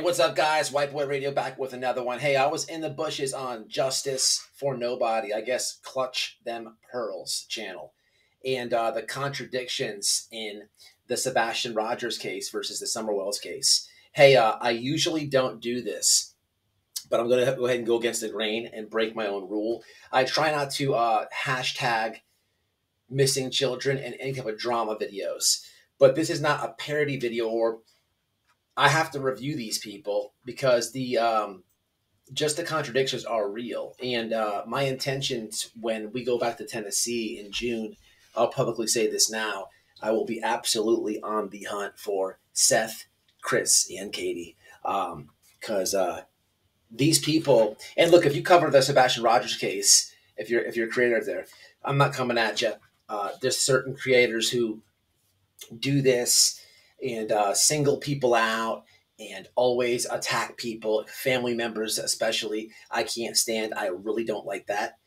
what's up, guys? White Boy Radio back with another one. Hey, I was in the bushes on Justice for Nobody, I guess Clutch Them Pearls channel, and the contradictions in the Sebastian Rogers case versus the Summer Wells case. Hey, I usually don't do this, but I'm going to go ahead and go against the grain and break my own rule. I try not to hashtag missing children in any type of drama videos, but this is not a parody video, or I have to review these people because the just the contradictions are real. And my intentions when we go back to Tennessee in June, I'll publicly say this now, I will be absolutely on the hunt for Seth, Chris, and Katie. Because these people, and look, if you cover the Sebastian Rogers case, if you're a creator there, I'm not coming at you. There's certain creators who do this and single people out and always attack people, family members especially. I can't stand. I really don't like that.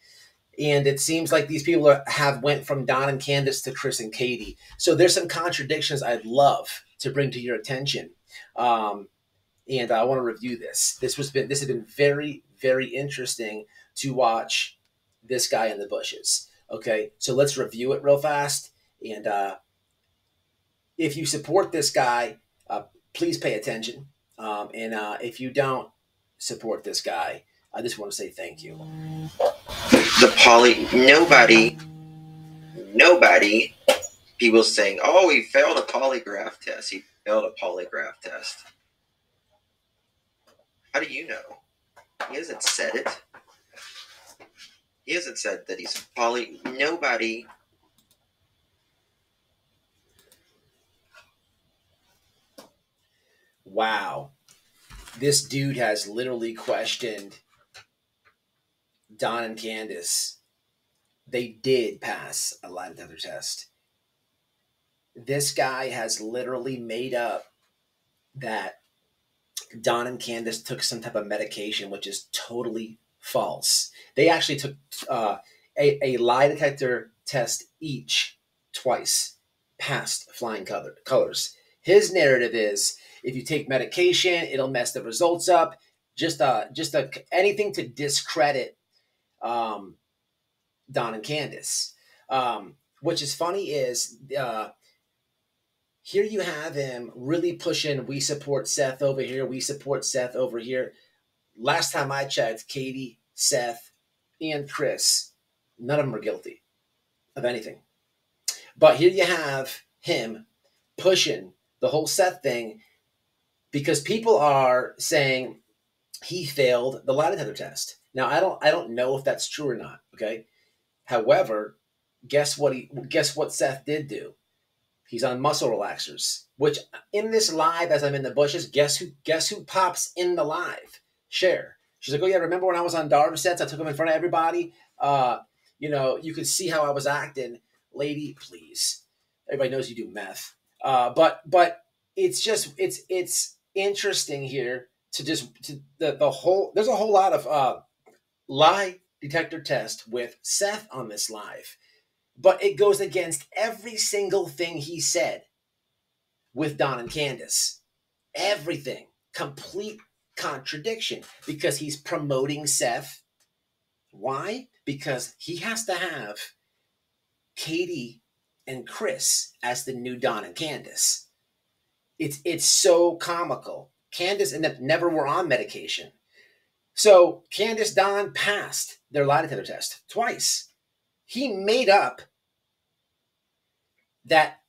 And it seems like these people have went from Don and Candus to Chris and Katie. So there's some contradictions I'd love to bring to your attention. And I want to review this. This has been very, very interesting to watch this guy in the bushes. Okay, so let's review it real fast. And if you support this guy, please pay attention. And if you don't support this guy, I just want to say thank you. Nobody, people saying, oh, he failed a polygraph test. He failed a polygraph test. How do you know? He hasn't said it. He hasn't said that he's nobody. Wow. This dude has literally questioned Don and Candus. They did pass a lie detector test. This guy has literally made up that Don and Candus took some type of medication, which is totally false. They actually took a lie detector test each twice, passed flying colors. His narrative is, if you take medication, it'll mess the results up. Just anything to discredit Don and Candus. Which is funny is here you have him really pushing, we support Seth over here, we support Seth over here. Last time I checked, Katie, Seth, and Chris, none of them are guilty of anything. But here you have him pushing the whole Seth thing because people are saying he failed the lie detector test. Now, I don't know if that's true or not, okay? However, guess what Seth did do? He's on muscle relaxers, which in this live, as I'm in the bushes, guess who pops in the live? Cher. She's like, oh yeah, remember when I was on Darv sets? I took them in front of everybody. You could see how I was acting. Lady, please. Everybody knows you do meth. But it's interesting here there's a whole lot of lie detector test with Seth on this live. But it goes against every single thing he said with Don and Candus. Everything. Complete contradiction. Because he's promoting Seth. Why? Because he has to have Katie and Chris as the new Don and Candus. It's so comical. Candus and them never were on medication. So Candus, Don passed their lie detector test twice. He made up that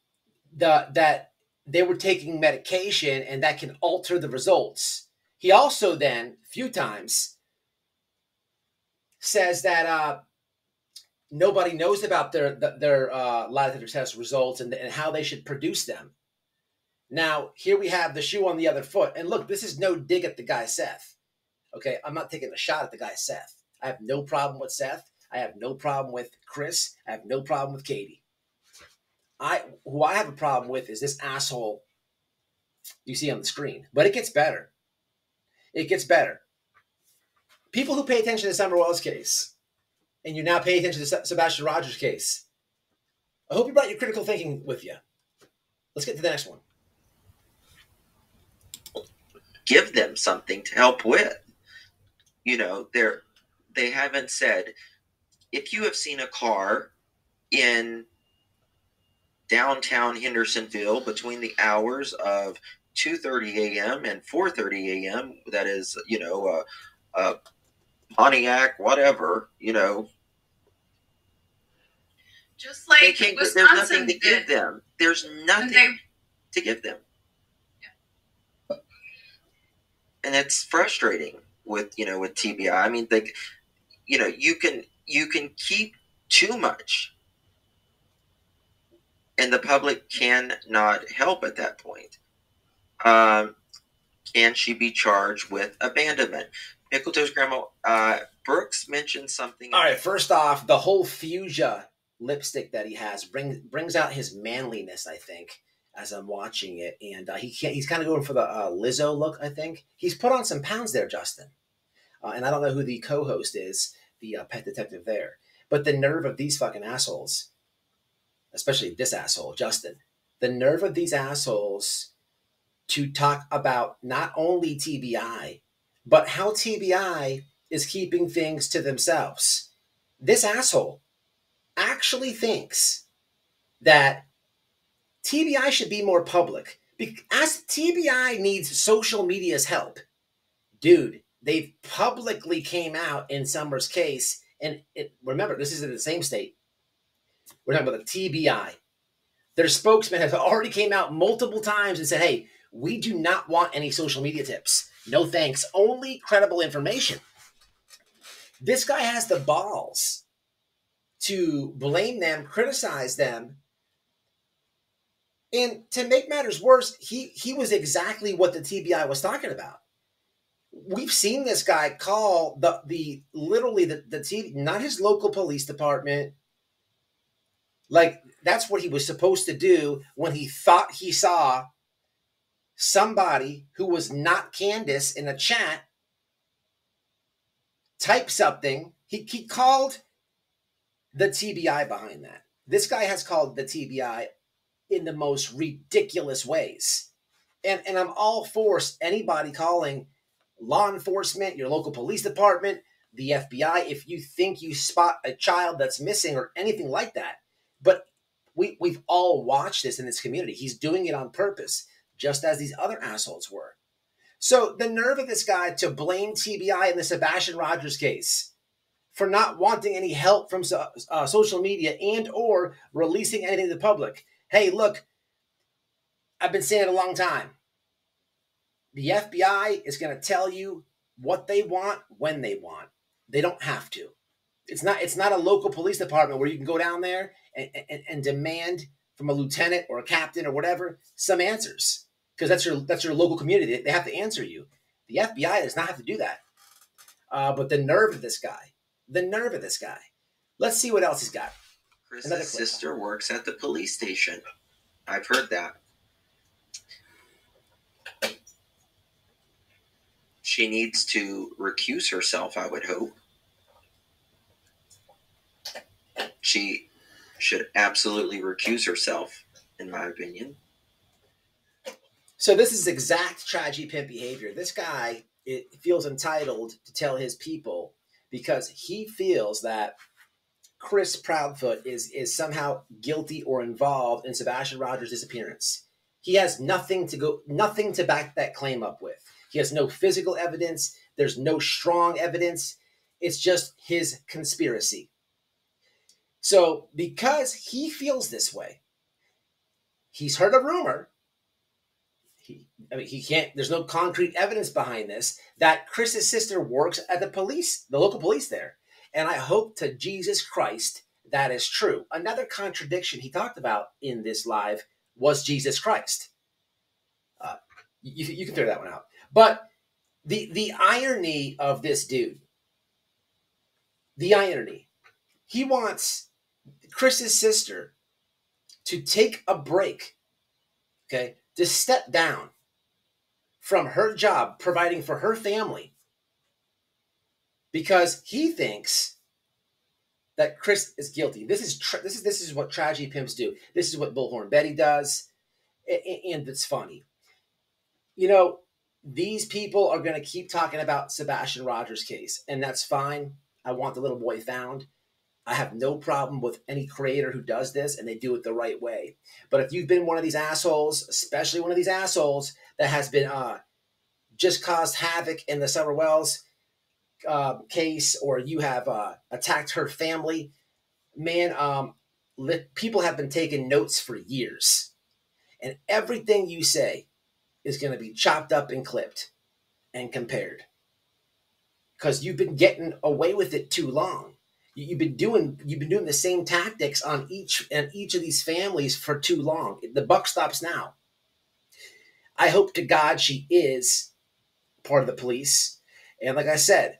they were taking medication and that can alter the results. He also then, a few times, says that nobody knows about their lie detector test results and how they should produce them. Now, here we have the shoe on the other foot. And look, this is no dig at the guy Seth. Okay, I'm not taking a shot at the guy Seth. I have no problem with Seth. I have no problem with Chris. I have no problem with Katie. Who I have a problem with is this asshole you see on the screen. But it gets better. It gets better. People who pay attention to the Summer Wells case, and you now pay attention to the Sebastian Rogers case, I hope you brought your critical thinking with you. Let's get to the next one. give them something to help with. You know, they haven't said, if you have seen a car in downtown Hendersonville between the hours of 2:30 a.m. and 4:30 a.m., that is, a Pontiac, whatever, just like there's Wisconsin nothing to give them. There's nothing to give them. Yeah. And it's frustrating with TBI. I mean, you can keep too much, and the public cannot help at that point. Can she be charged with abandonment? Pickletoe's grandma Brooks mentioned something. All right, first off, the whole fuchsia lipstick that he has brings out his manliness, I think, as I'm watching it. And he's kind of going for the Lizzo look, I think. He's put on some pounds there, Justin. And I don't know who the co-host is, the pet detective there. But the nerve of these fucking assholes, especially this asshole, Justin, the nerve of these assholes to talk about not only TBI, but how TBI is keeping things to themselves. This asshole actually thinks that TBI should be more public. As TBI needs social media's help. Dude, they publicly came out in Summer's case, and remember, this is in the same state. We're talking about the TBI. Their spokesman has already came out multiple times and said, hey, we do not want any social media tips. No thanks. Only credible information. This guy has the balls to blame them, criticize them. And to make matters worse, he was exactly what the TBI was talking about. We've seen this guy call the TV, not his local police department. Like, that's what he was supposed to do when he thought he saw somebody who was not Candus in a chat type something. He called the TBI behind that. This guy has called the TBI in the most ridiculous ways. And I'm all for anybody calling law enforcement, your local police department, the FBI, if you think you spot a child that's missing or anything like that. But we've all watched this in this community. He's doing it on purpose, just as these other assholes were. So the nerve of this guy to blame TBI in the Sebastian Rogers case for not wanting any help from social media and or releasing anything to the public. Hey, look, I've been saying it a long time. The FBI is going to tell you what they want when they want. They don't have to. It's not a local police department where you can go down there and demand from a lieutenant or a captain or whatever some answers, because that's your local community. They have to answer you. The FBI does not have to do that. But the nerve of this guy. Let's see what else he's got. Chris's sister works at the police station. I've heard that. She needs to recuse herself, I would hope. She should absolutely recuse herself, in my opinion. So this is exact Tragy Pimp behavior. This guy feels entitled to tell his people because he feels that Chris Proudfoot is somehow guilty or involved in Sebastian Rogers' disappearance. He has nothing to back that claim up with. He has no physical evidence. There's no strong evidence. It's just his conspiracy. So because he feels this way, he's heard a rumor. He can't. There's no concrete evidence behind this that Chris's sister works at the local police there. And I hope to Jesus Christ that is true. Another contradiction he talked about in this live was Jesus Christ. You can figure that one out. But the irony of this dude, the irony, he wants Chris's sister to take a break, okay, to step down from her job providing for her family because he thinks that Chris is guilty. This is what Tragy Pimps do. This is what Bullhorn Betty does, and it's funny. You know, these people are going to keep talking about Sebastian Rogers' case, and that's fine. I want the little boy found. I have no problem with any creator who does this and they do it the right way. But if you've been one of these assholes, especially one of these assholes that has been just caused havoc in the Summer Wells case, or you have attacked her family, man, people have been taking notes for years. And everything you say is going to be chopped up and clipped and compared. Because you've been getting away with it too long. You've been doing the same tactics on each of these families for too long. The buck stops now. I hope to God she is part of the police. And like I said,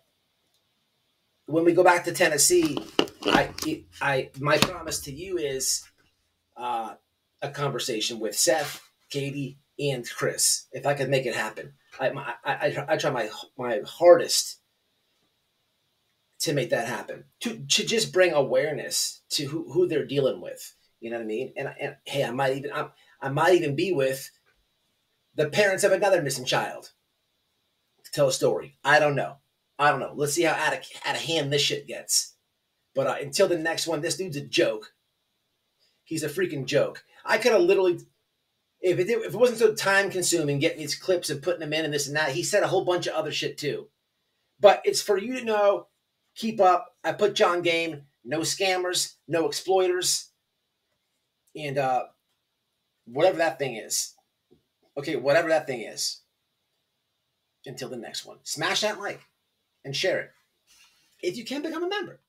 when we go back to Tennessee, my promise to you is a conversation with Seth, Katie, and Chris. If I could make it happen, I try my hardest to make that happen. To just bring awareness to who they're dealing with. You know what I mean? And hey, I might even be with the parents of another missing child to tell a story. I don't know. Let's see how out of hand this shit gets. But until the next one, this dude's a joke. He's a freaking joke. I could have literally, if it wasn't so time consuming getting these clips and putting them in and this and that, he said a whole bunch of other shit too. But it's for you to know, keep up. I put John game, no scammers, no exploiters, and whatever that thing is. Okay, whatever that thing is. Until the next one. Smash that like and share it. If you can, become a member.